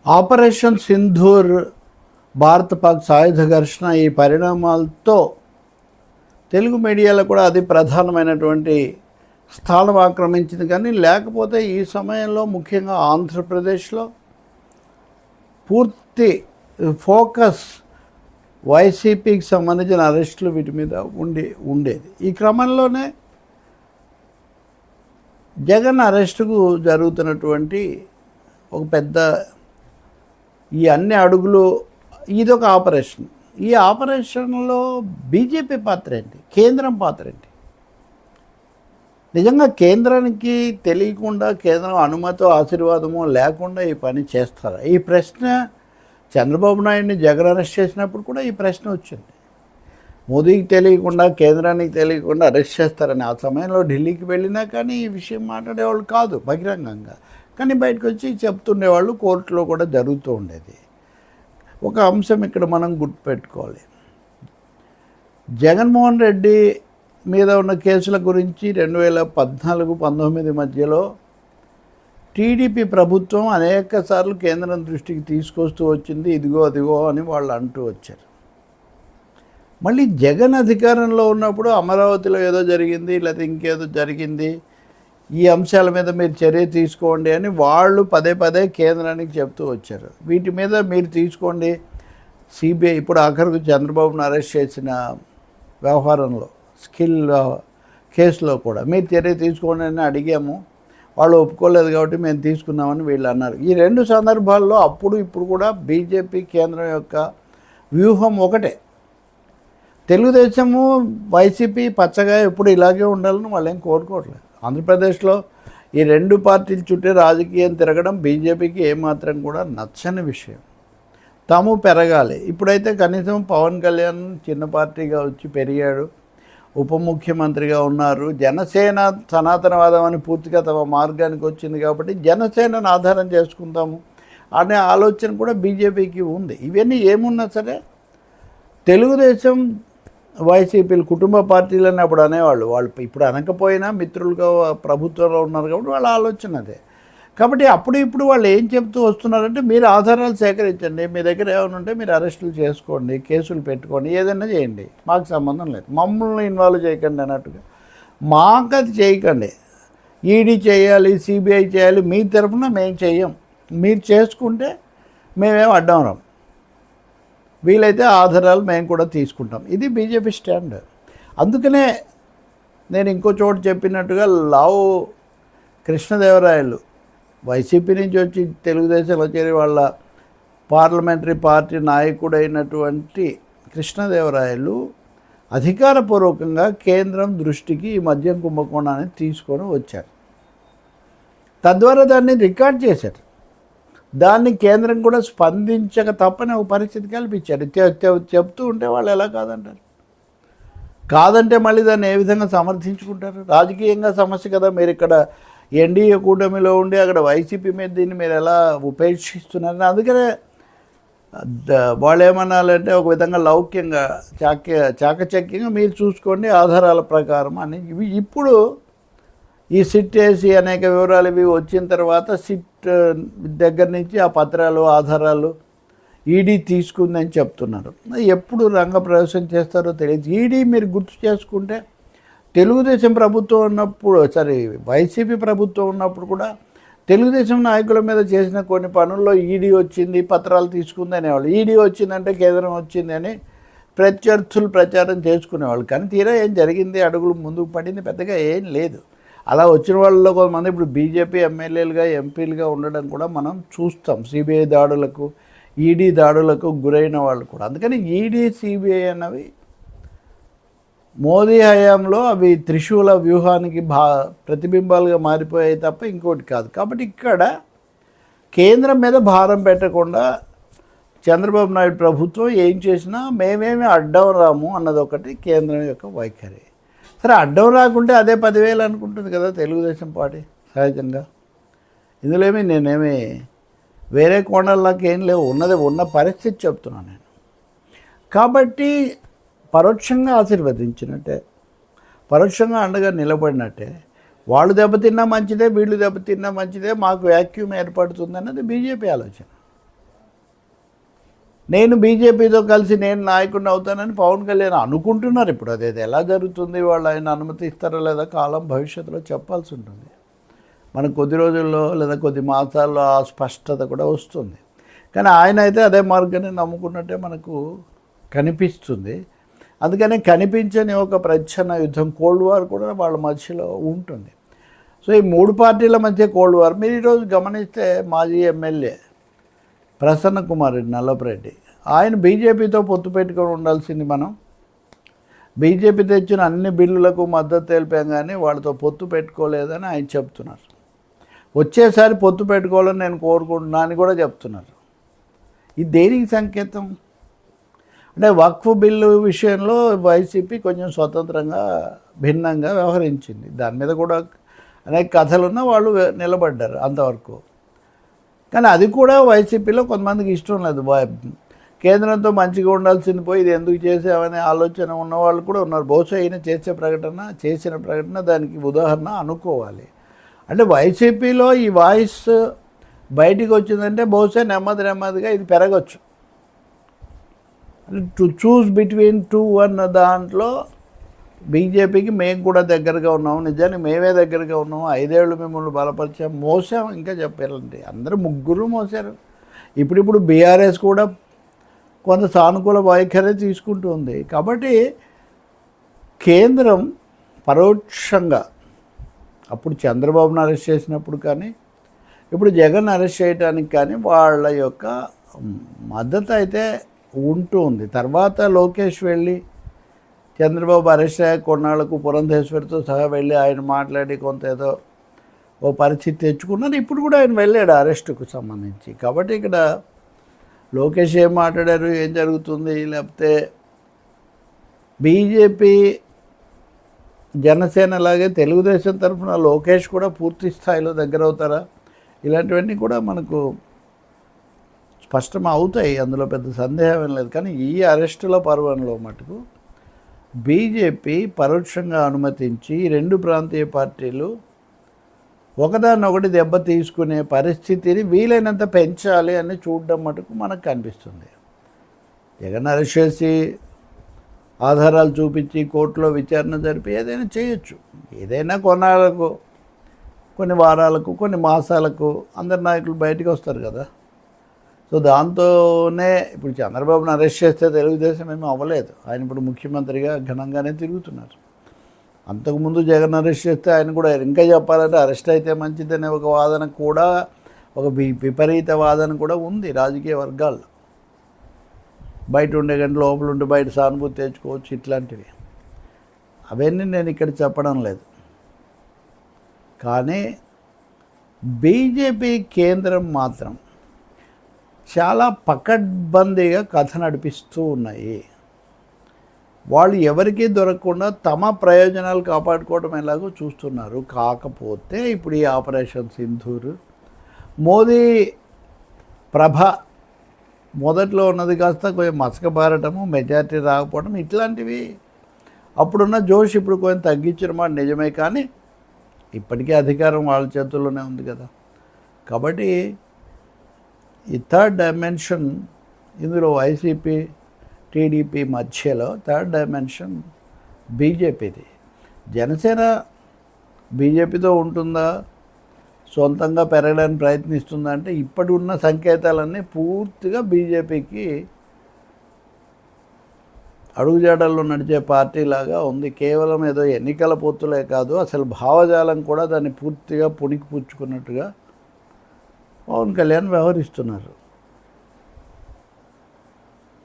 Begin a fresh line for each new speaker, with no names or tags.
Operation Sindoor, Bharat Pak సాయుధ ఘర్షణ ఈ పరిణామాలతో తెలుగు మీడియాలో కూడా అది ప్రధానమైనటువంటి స్థానం ఆక్రమించింది. కానీ లేకపోతే ఈ సమయంలో ముఖ్యంగా ఆంధ్రప్రదేశ్లో పూర్తి ఫోకస్ వైసీపీకి సంబంధించిన అరెస్టులు వీటి మీద ఉండేది. ఈ క్రమంలోనే జగన్ అరెస్టుకు జరుగుతున్నటువంటి ఒక పెద్ద ఈ అన్ని అడుగులు ఇదొక ఆపరేషన్. ఈ ఆపరేషన్లో బీజేపీ పాత్ర ఏంటి, కేంద్రం పాత్ర ఏంటి? నిజంగా కేంద్రానికి తెలియకుండా, కేంద్రం అనుమతో ఆశీర్వాదమో లేకుండా ఈ పని చేస్తారా? ఈ ప్రశ్న చంద్రబాబు నాయుడిని జగన్ అరెస్ట్ చేసినప్పుడు కూడా ఈ ప్రశ్న వచ్చింది. మోదీకి తెలియకుండా, కేంద్రానికి తెలియకుండా అరెస్ట్ చేస్తారని. ఆ సమయంలో ఢిల్లీకి వెళ్ళినా కానీ ఈ విషయం మాట్లాడేవాళ్ళు కాదు బహిరంగంగా, కానీ బయటకు వచ్చి చెప్తుండేవాళ్ళు. కోర్టులో కూడా జరుగుతూ ఉండేది. ఒక అంశం ఇక్కడ మనం గుర్తుపెట్టుకోవాలి. జగన్మోహన్ రెడ్డి మీద ఉన్న కేసుల గురించి 2014-19 మధ్యలో టీడీపీ ప్రభుత్వం అనేక సార్లు కేంద్రం దృష్టికి తీసుకొస్తూ వచ్చింది. ఇదిగో అదిగో అని వాళ్ళు అంటూ వచ్చారు. మళ్ళీ జగన్ అధికారంలో ఉన్నప్పుడు అమరావతిలో ఏదో జరిగింది, లేకపోతే ఇంకేదో జరిగింది, ఈ అంశాల మీద మీరు చర్య తీసుకోండి అని వాళ్ళు పదే పదే కేంద్రానికి చెప్తూ వచ్చారు. వీటి మీద మీరు తీసుకోండి. సిబిఐ ఇప్పుడు ఆఖరికి చంద్రబాబును అరెస్ట్ చేసిన వ్యవహారంలో స్కిల్ కేసులో కూడా మీరు చర్య తీసుకోండి అని అడిగాము, వాళ్ళు ఒప్పుకోలేదు కాబట్టి మేము తీసుకున్నామని వీళ్ళు అన్నారు. ఈ రెండు సందర్భాల్లో అప్పుడు ఇప్పుడు కూడా బీజేపీ కేంద్రం యొక్క వ్యూహం ఒకటే. తెలుగుదేశము వైసీపీ పచ్చగా ఎప్పుడు ఇలాగే ఉండాలని వాళ్ళు ఏం కోరుకోవట్లేదు. ఆంధ్రప్రదేశ్లో ఈ రెండు పార్టీల చుట్టూ రాజకీయం తిరగడం బీజేపీకి ఏమాత్రం కూడా నచ్చని విషయం. తాము పెరగాలి. ఇప్పుడైతే కనీసం పవన్ కళ్యాణ్ చిన్న పార్టీగా వచ్చి పెరిగాడు, ఉప ముఖ్యమంత్రిగా ఉన్నారు. జనసేన సనాతనవాదం అని పూర్తిగా తమ మార్గానికి వచ్చింది కాబట్టి జనసేనను ఆధారం చేసుకుంటాము అనే ఆలోచన కూడా బీజేపీకి ఉంది. ఇవన్నీ ఏమున్నా సరే తెలుగుదేశం వైసీపీలు కుటుంబ పార్టీలని అప్పుడు అనేవాళ్ళు. వాళ్ళు ఇప్పుడు అనకపోయినా మిత్రులుగా ప్రభుత్వంలో ఉన్నారు కాబట్టి వాళ్ళ ఆలోచన అదే. కాబట్టి అప్పుడు ఇప్పుడు వాళ్ళు ఏం చెప్తూ వస్తున్నారంటే మీరు ఆధారాలు సేకరించండి, మీ దగ్గర ఏమైనా ఉంటే మీరు అరెస్టులు చేసుకోండి, కేసులు పెట్టుకోండి, ఏదైనా చేయండి, మాకు సంబంధం లేదు, మమ్మల్ని ఇన్వాల్వ్ చేయకండి అన్నట్టుగా. మాకు అది చేయకండి, ఈడీ చేయాలి, సిబిఐ చేయాలి, మీ తరఫున మేము చెయ్యం, మీరు చేసుకుంటే మేమేం అడ్డం రాం, వీలైతే ఆధారాలు మేము కూడా తీసుకుంటాం. ఇది బీజేపీ స్టాండ్. అందుకనే నేను ఇంకో చోట చెప్పినట్టుగా లావు కృష్ణదేవరాయలు వైసీపీ నుంచి వచ్చి తెలుగుదేశంలో చేరి వాళ్ళ పార్లమెంటరీ పార్టీ నాయకుడైనటువంటి కృష్ణదేవరాయలు అధికారపూర్వకంగా కేంద్రం దృష్టికి ఈ మద్యం కుంభకోణాన్ని తీసుకొని వచ్చారు. తద్వారా దాన్ని రికార్డ్ చేశారు. దాన్ని కేంద్రం కూడా స్పందించక తప్పని ఒక పరిస్థితి కల్పించారు. చెప్తూ ఉంటే వాళ్ళు ఎలా కాదంటారు? కాదంటే మళ్ళీ దాన్ని ఏ విధంగా సమర్థించుకుంటారు? రాజకీయంగా సమస్య కదా. మీరు ఇక్కడ ఎన్డీఏ కూటమిలో ఉండి అక్కడ వైసీపీ మీద దీన్ని మీరు ఎలా ఉపేక్షిస్తున్నారని. అందుకనే వాళ్ళు ఏమన్నాలంటే ఒక విధంగా లౌక్యంగా చాకచక్యంగా మీరు చూసుకోండి ఆధారాల ప్రకారం అని. ఇవి ఇప్పుడు ఈ సిట్ వేసి అనేక వివరాలు ఇవి వచ్చిన తర్వాత సిట్ దగ్గర నుంచి ఆ పత్రాలు ఆధారాలు ఈడీ తీసుకుందని చెప్తున్నారు. ఎప్పుడు రంగప్రవేశం చేస్తారో తెలియదు. ఈడీ మీరు గుర్తు చేసుకుంటే తెలుగుదేశం ప్రభుత్వం ఉన్నప్పుడు, వైసీపీ ప్రభుత్వం ఉన్నప్పుడు కూడా తెలుగుదేశం నాయకుల మీద చేసిన కొన్ని పనుల్లో ఈడీ వచ్చింది, పత్రాలు తీసుకుంది అనేవాళ్ళు. ఈడీ వచ్చిందంటే కేంద్రం వచ్చింది అని ప్రత్యర్థులు ప్రచారం చేసుకునేవాళ్ళు. కానీ తీరా ఏం జరిగింది, అడుగులు ముందుకు పడింది పెద్దగా ఏం లేదు. అలా వచ్చిన వాళ్ళలో కొంతమంది ఇప్పుడు బీజేపీ ఎమ్మెల్యేలుగా ఎంపీలుగా ఉండడం కూడా మనం చూస్తాం. సిబిఐ దాడులకు, ఈడీ దాడులకు గురైన వాళ్ళు కూడా. అందుకని ఈడీ సిబిఐ అన్నవి మోదీ హయాంలో అవి త్రిశూల వ్యూహానికి ప్రతిబింబాలుగా మారిపోయాయి తప్ప ఇంకోటి కాదు. కాబట్టి ఇక్కడ కేంద్రం మీద భారం పెట్టకుండా చంద్రబాబు నాయుడు ప్రభుత్వం ఏం చేసినా మేమేమి అడ్డం రాము అన్నది ఒకటి కేంద్రం యొక్క వైఖరి. సరే, అడ్డం రాకుంటే అదే 10,000 అనుకుంటుంది కదా తెలుగుదేశం పార్టీ సహజంగా. ఇందులో నేనేమి వేరే కోణాల్లోకి ఏం లేవు, ఉన్న పరిస్థితి చెప్తున్నాను నేను. కాబట్టి పరోక్షంగా ఆశీర్వదించినట్టే, పరోక్షంగా అండగా నిలబడినట్టే. వాళ్ళు దెబ్బతిన్నా మంచిదే, వీళ్ళు దెబ్బతిన్నా మంచిదే, మాకు వ్యాక్యూమ్ ఏర్పడుతుంది అన్నది బీజేపీ ఆలోచన. నేను బీజేపీతో కలిసి నేను నాయకుడిని అవుతానని పవన్ కళ్యాణ్ అనుకుంటున్నారు. ఇప్పుడు అది ఎలా జరుగుతుంది, వాళ్ళు ఆయన అనుమతి ఇస్తారో లేదా కాలం భవిష్యత్తులో చెప్పాల్సి ఉంటుంది. మనకు కొద్ది రోజుల్లో లేదా కొద్ది మాసాల్లో ఆ స్పష్టత కూడా వస్తుంది. కానీ ఆయన అయితే అదే మార్గాన్ని నమ్ముకున్నట్టే మనకు కనిపిస్తుంది. అందుకని కనిపించని ఒక ప్రచ్ఛన్న యుద్ధం, కోల్డ్ వార్ కూడా వాళ్ళ మధ్యలో ఉంటుంది. సో ఈ మూడు పార్టీల మధ్య కోల్డ్ వార్. మీరు ఈరోజు గమనిస్తే మాజీ ఎమ్మెల్యే ప్రసన్న కుమార్ రెడ్డి, నల్లపరెడ్డి, ఆయన బీజేపీతో పొత్తు పెట్టుకొని ఉండాల్సింది. మనం బీజేపీ తెచ్చిన అన్ని బిల్లులకు మద్దతు తెలిపాం కానీ వాళ్ళతో పొత్తు పెట్టుకోలేదని ఆయన చెప్తున్నారు. వచ్చేసారి పొత్తు పెట్టుకోవాలని నేను కోరుకుంటున్నా అని కూడా చెప్తున్నారు. ఇది దేనికి సంకేతం అంటే వక్ఫ్ బిల్లు విషయంలో వైసీపీ కొంచెం స్వతంత్రంగా భిన్నంగా వ్యవహరించింది. దాని మీద కూడా అనేక కథలున్నా వాళ్ళు నిలబడ్డారు అంతవరకు. కానీ అది కూడా వైసీపీలో కొంతమందికి ఇష్టం లేదు. కేంద్రంతో మంచిగా ఉండాల్సింది పోయి ఇది ఎందుకు చేసామనే ఆలోచన ఉన్నవాళ్ళు కూడా ఉన్నారు. బహుశా ఈయన చేసిన ప్రకటన దానికి ఉదాహరణ అనుకోవాలి. అంటే వైసీపీలో ఈ వాయిస్ బయటికి వచ్చిందంటే బహుశా నెమ్మదిగా ఇది పెరగచ్చు. టు చూస్ బిట్వీన్ టూ అన్న దాంట్లో బీజేపీకి మేము కూడా దగ్గరగా ఉన్నాము, నిజానికి మేమే దగ్గరగా ఉన్నాము, 5 ఏళ్ళు మిమ్మల్ని బలపరిచాము, మోసాము. ఇంకా చెప్పారండి, అందరూ ముగ్గురు మోసారు. ఇప్పుడు బీఆర్ఎస్ కూడా కొంత సానుకూల వైఖరి తీసుకుంటూ ఉంది. కాబట్టి కేంద్రం పరోక్షంగా అప్పుడు చంద్రబాబును అరెస్ట్ చేసినప్పుడు కానీ ఇప్పుడు జగన్ అరెస్ట్ చేయడానికి కానీ వాళ్ళ యొక్క మద్దతు అయితే ఉంటుంది. తర్వాత లోకేష్ వెళ్ళి చంద్రబాబు అరెస్ట్ అయ్యే కొన్నాళ్లకు పురంధేశ్వరితో సహా వెళ్ళి ఆయన మాట్లాడి కొంత ఏదో ఓ పరిస్థితి తెచ్చుకున్నారు. ఇప్పుడు కూడా ఆయన వెళ్ళాడు అరెస్టుకు సంబంధించి. కాబట్టి ఇక్కడ లోకేష్ ఏం మాట్లాడారు, ఏం జరుగుతుంది, లేకపోతే బీజేపీ జనసేన అలాగే తెలుగుదేశం తరఫున లోకేష్ కూడా పూర్తి స్థాయిలో దగ్గర అవుతారా, ఇలాంటివన్నీ కూడా మనకు స్పష్టం అవుతాయి. అందులో పెద్ద సందేహం లేదు. కానీ ఈ అరెస్టుల పర్వంలో మటుకు బీజేపీ పరోక్షంగా అనుమతించి రెండు ప్రాంతీయ పార్టీలు ఒకదాన్నొకటి దెబ్బ తీసుకునే పరిస్థితిని వీలైనంత పెంచాలి అని చూడడం మటుకు మనకు కనిపిస్తుంది. జగన్ అరెస్ట్ చేసి ఆధారాలు చూపించి కోర్టులో విచారణ జరిపి ఏదైనా చేయొచ్చు. ఏదైనా కొన్నాళ్ళకు, కొన్ని వారాలకు, కొన్ని మాసాలకు అందరి నాయకులు బయటకు వస్తారు కదా. సో దాంతోనే ఇప్పుడు చంద్రబాబును అరెస్ట్ చేస్తే తెలుగుదేశం ఏమీ అవ్వలేదు. ఆయన ఇప్పుడు ముఖ్యమంత్రిగా ఘనంగానే తిరుగుతున్నారు. అంతకుముందు జగన్ అరెస్ట్ చేస్తే ఆయన కూడా ఇంకా చెప్పాలంటే అరెస్ట్ అయితే మంచిదనే ఒక వాదన కూడా, ఒక విపరీత వాదన కూడా ఉంది రాజకీయ వర్గాల్లో. బయట ఉండే గంట లోపల ఉంటే బయట సానుభూతి తెచ్చుకోవచ్చు, ఇట్లాంటివి. అవన్నీ నేను ఇక్కడ చెప్పడం లేదు. కానీ బీజేపీ కేంద్రం మాత్రం చాలా పకడ్బందీగా కథ నడిపిస్తూ ఉన్నాయి. వాళ్ళు ఎవరికీ దొరకకుండా తమ ప్రయోజనాలు కాపాడుకోవడం ఎలాగో చూస్తున్నారు. కాకపోతే ఇప్పుడు ఈ ఆపరేషన్ సింధూర్, మోదీ ప్రభ మొదట్లో ఉన్నది కాస్త కొంచెం మసకబారటము, మెజారిటీ రాకపోవడం, ఇట్లాంటివి అప్పుడున్న జోష్ ఇప్పుడు కొంచెం తగ్గించిన మాట నిజమే. కానీ ఇప్పటికీ అధికారం వాళ్ళ చేతుల్లోనే ఉంది కదా. కాబట్టి ఈ థర్డ్ డైమెన్షన్ ఇందులో వైసీపీ టీడీపీ మధ్యలో థర్డ్ డైమెన్షన్ బీజేపీది. జనసేన బీజేపీతో ఉంటుందా, సొంతంగా పెరగడానికి ప్రయత్నిస్తుందా అంటే ఇప్పటి ఉన్న సంకేతాలన్నీ పూర్తిగా బీజేపీకి అడుగుజాడల్లో నడిచే పార్టీలాగా ఉంది. కేవలం ఏదో ఎన్నికల పొత్తులే కాదు, అసలు భావజాలం కూడా దాన్ని పూర్తిగా పుణికి పుచ్చుకున్నట్టుగా పవన్ కళ్యాణ్ వ్యవహరిస్తున్నారు.